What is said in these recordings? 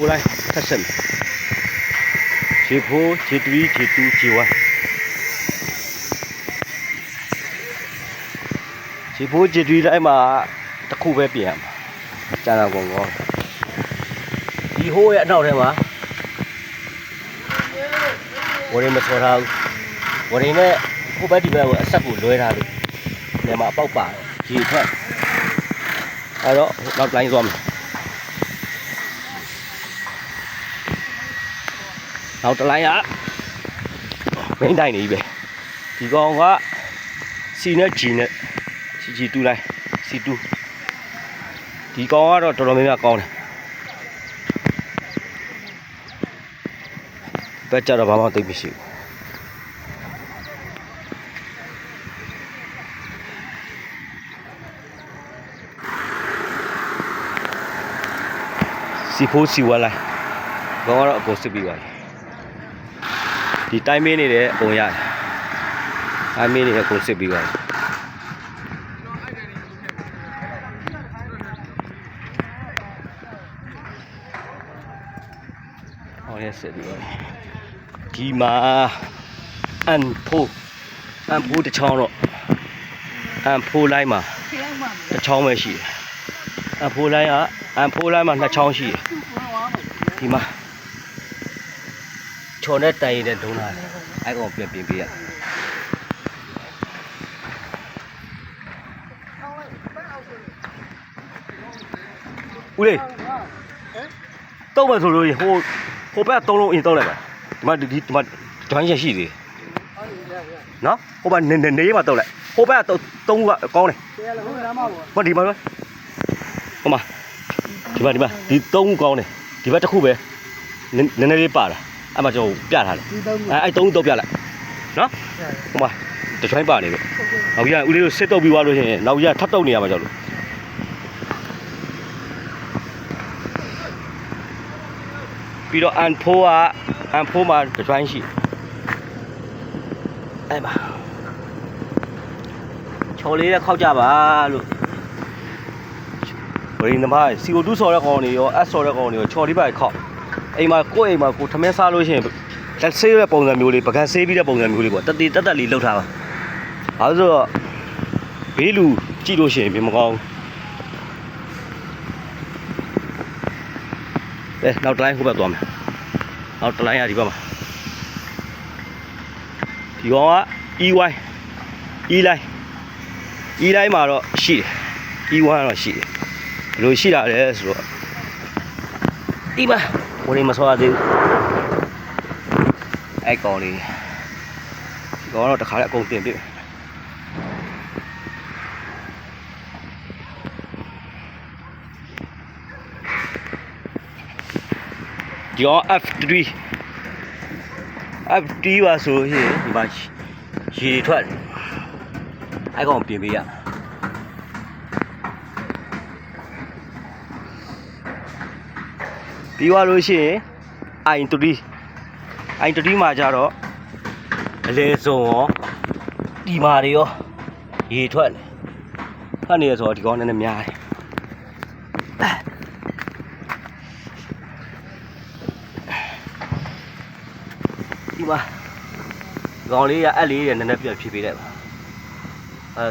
ကိုလိုက်ထက်ဆက်မယ်ခြေဖိုးခြေ3ခြေ2ခြေ1ခြေဖိုးခြေ3တိုင်းမှာတစ်ခုပဲပြင်ရမှာကျန်တာကုန်ကောဒီဟိုးရဲ့အနောက်ထဲမှာဝရင်မစောထားဘူးဝရင်နဲ့ဟိုဘက်ဒီဘက်ကိုအဆက်ကိုလွဲထားလို့နေမှာပေါက်ပါတယ်ရေထွက်အဲ့တော့နောက်လိုင်းသွားမယ်နောက်တစ်လိုင်းကမင်းတိုင်းနေပြီပဲဒီကောင်က C နဲ့ G နဲ့ G 2လိုင်း C2 ဒီကောင်ကတော့တော်တော်များများကောင်းတယ်ဘက်ကြတော့ဘာမှသိမရှိဘူးစီဖိုးစီဝါလိုက်တော့အပေါ်စစ်ပြီးပါဒီတိုင်းမင်းနေတဲ့အကုန်ရတယ်တိုင်းမင်းနေတဲ့အကုန်စစ်ပြီးပါဟောရစစ်ပြီးပါဒီမှာအန်ဖိုးတစ်ချောင်းတော့အန်ဖိုးလိုက်မှာတစ်ချောင်းပဲရှိတယ်အန်ဖိုးလိုက်မှာနှစ်ချောင်းရှိတယ်ဒီမှာချော်နဲ့တိုင်တဲ့ဒုံးလာတယ်အဲ့ကောင်ပြင်ပေးရဦးလေးတုံးမယ်ဆိုလို့ဟိုဘက်3လုံးအရင်တုံးလိုက်ပါဒီမှာဂျွိုင်းချက်ရှိသေးနော်ဟိုဘက်နေမှာတုံးလိုက်ဟိုဘက်3ခုကကောင်းတယ်ဟောဒီမှာဟိုမှာဒီ3ခုကောင်းတယ်ဒီဘက်တစ်ခုပဲနည်းနည်းလေးပါတာအဲ့မှာကျွန်တော်ပြထားတယ်အဲ့3ခုတော့ပြလိုက်နော်ဟိုမှာတချိုင်းပါနေလို့နောက်ကြီးကဦးလေးတို့စစ်တုပ်ပြီးသွားလို့ရှိရင်နောက်ကြီးကထပ်တုပ်နေရမှာကြောက်လို့ပြီးတော့အန်ဖိုးမှာတချိုင်းရှိအဲ့မှာချော်လေးနဲ့ခောက်ကြပါလို့ဘယ်နမCO2 ဆော်တဲ့ကောင်တွေရော S ဆော်တဲ့ကောင်တွေရောချော်လေးပါခောက်အိမ်မှာကိုထမင်းစားလို့ရှိရင်လက်ဆေးတဲ့ပုံစံမျိုးလေးပကံဆေးပြီးတဲ့ပုံစံမျိုးလေးပေါ့တက်လေးလှုပ်ထားပါဘာလို့ဆိုတော့ဘေးလူကြည့်လို့ရှိရင်မကောင်းဘူးနောက်တိုင်းဟိုဘက်သွားမယ်နောက်တိုင်းရဒီဘက်မှာဒီကောင်က E line မှာတော့ရှိတယ် E1 တော့ရှိတယ်ဘယ်လိုရှိတာလဲဆိုတော့ဒီမှာဝင်မစောရသေးဘူးအဲ့ကောင်လေးဒီကောင်တော့တခါလေးအကုန်တင်ပြမယ်ဒီကောင် F3 ပါဆိုရင်ဒီမှာရေထွက်အဲ့ကောင်ပြင်ပေးရပြီးသွားလို့ရှိရင် I3 မှာကြတော့အလဲစုံရောဒီမာတွေရောရေထွက်တယ်ဖတ်နေရဆိုတော့ဒီကောင်နည်းနည်းများတယ်ဒီမှာကောင်လေးကအက်လေးရနည်းနည်းပြန်ဖြည့်ပေးလိုက်ပါ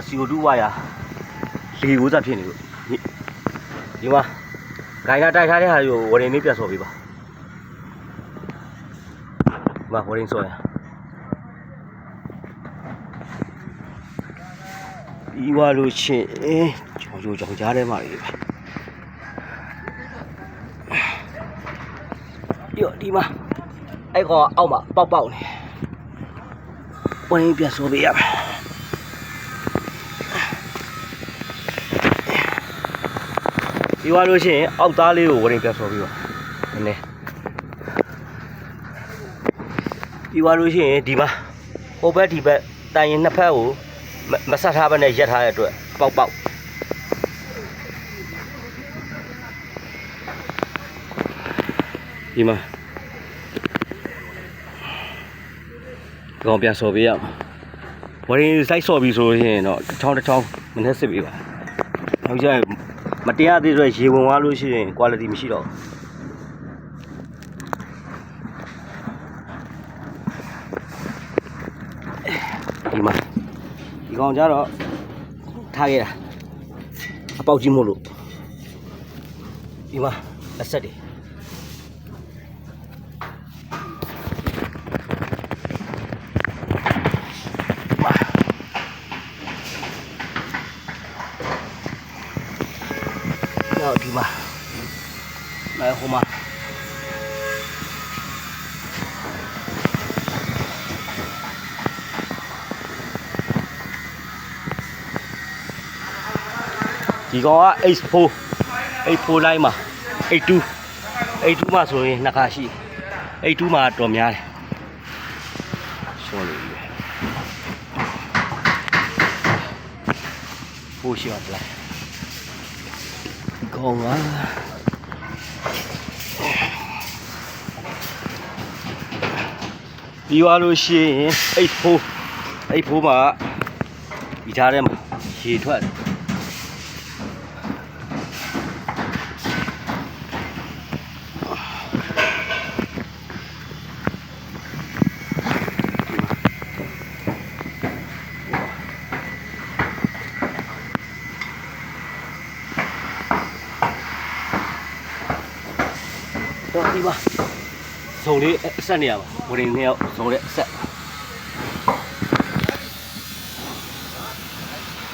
CO2 ဝါယာလေကိုစားဖြစ်နေလို့ဒီမှာဂိုင်နာတိုက်ထားတဲ့ဟာကိုဝရင်လေးပြတ်ဆော်ပေးပါဒီမှာဝရင်ဆော်ရပြီးသွားလို့ချင်းကြောင်ကြားထဲမှာလေးပဲရောဒီမှာအဲ့ကောင်အောက်မှာပေါက်နေဝရင်ပြတ်ဆော်ပေးရပါပြီးသွားလို့ရှိရင်အောက်သားလေးကိုဝရင်ပြတ်ဆော်ပြီးပါနည်းနည်းပြီးသွားလို့ရှိရင်ဒီမှာဟိုဘက်ဒီဘက်တိုင်ရင်နှစ်ဖက်ကိုမဆက်ထားဘဲနဲ့ရက်ထားတဲ့အတွက်ပေါက်ဒီမှာဒီကောင်ပြန်ဆော်ပေးရမှာဝရင်စိုက်ဆော်ပြီးဆိုရင်တော့တစ်ချောင်းမနေ့စစ်ပေးပါနောက်ကျရင်မတရားသေးတဲ့ရေဝင်သွားလို့ရှိရင် quality မရှိတော့ ဒီကောင်ကြတော့ထားခဲ့တာအပေါက်ကြီးမို့လို့ဒီမှာအဆက်တွေတော့ဒီမှာဟိုမှာဒီကောင်က H4 line မှာ H2 မှာဆိုရင်နှစ်ခါရှိ H2 မှာတော်များတယ်ရှော့လို့ပဲဟိုရှိပါလားဒီကောင်ကပြီးသွားလို့ရှိရင် H4 မှာဒီထားထဲမှာရေထွက်တယ်တော့ဒီမှာဇုံလေးအဆက်နေရပါဝရင်နှစ်ယောက်ဇုံလေးအဆက်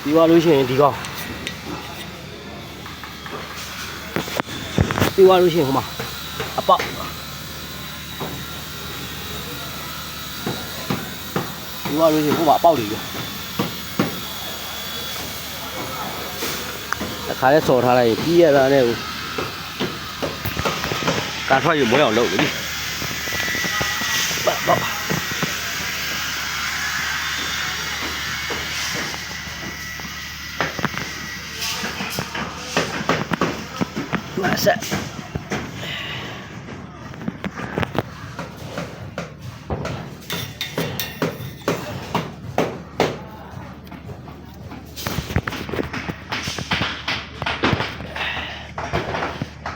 ဒီပါလို့ရှိရင်ဒီကောင်ဒီပါလို့ရှိရင်ဟိုမှာအပေါက်ဒီပါလို့ရှိရင်ဟိုမှာအပေါက်တွေပြောတစ်ခါလဲစော်ထားလိုက်ရင်ပြီးရတာနဲ့ကာထွက်ရမွေးအောင်လုပ်ပြီပေါ့မဆက်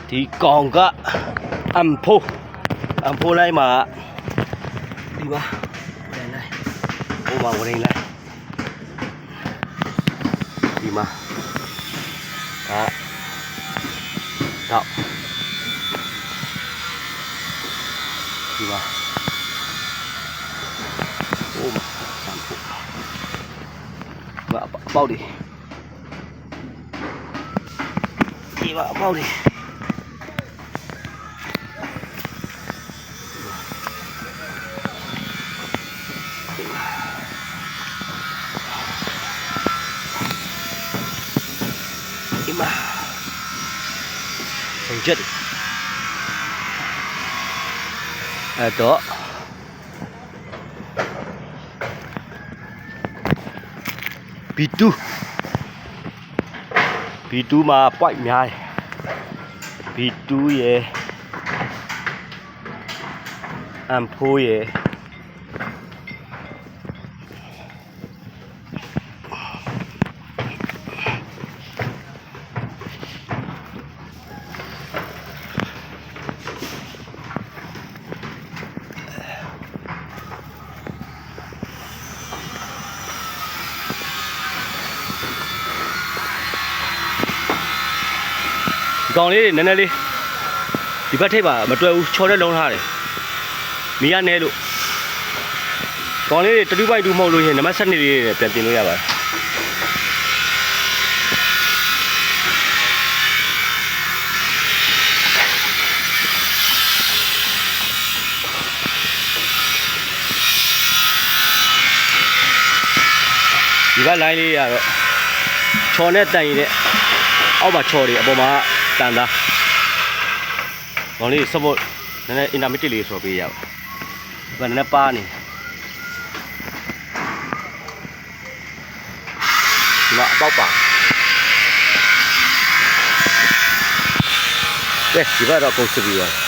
ဒီကောင်ကအမ်ဖိုးလိုက်မှာဒီမှာဝင်လိုက်ဟိုမှာဝင်လိုက်ဒီမှာတော့ဒီမှာဟိုမှာအမ်ဖိုးပေါက်ဒီမှာပေါက်မှာဆုံးချက်အဲ့တော့B2 မှာ point များတယ် B2 ရယ် M4 ရယ်ကောင်လေးနည်းနည်းလေးဒီဘက်ထိပ်ပါမတွဲဘူးချော်တဲ့လုံးထားတယ်မီးရနဲလို့ကောင်လေးတွေ3.2မဟုတ်လို့ရှိရင်နံပါတ်7လေးတွေပြန်ပြင်လို့ရပါတယ်ဒီဘက် line လေးရတော့ချော်နဲ့တန်ရည်နဲ့အောက်မှာချော်တွေအပေါ်မှာတန်သားကောင်လေးစဖို့နည်းနည်း intermediate လေးဆိုပေးရပါဘယ်နည်းပါနေဒီမှာအပေါက်ပါကဲဒီဘက်တော့ကုန်စစ်ပြီးသွား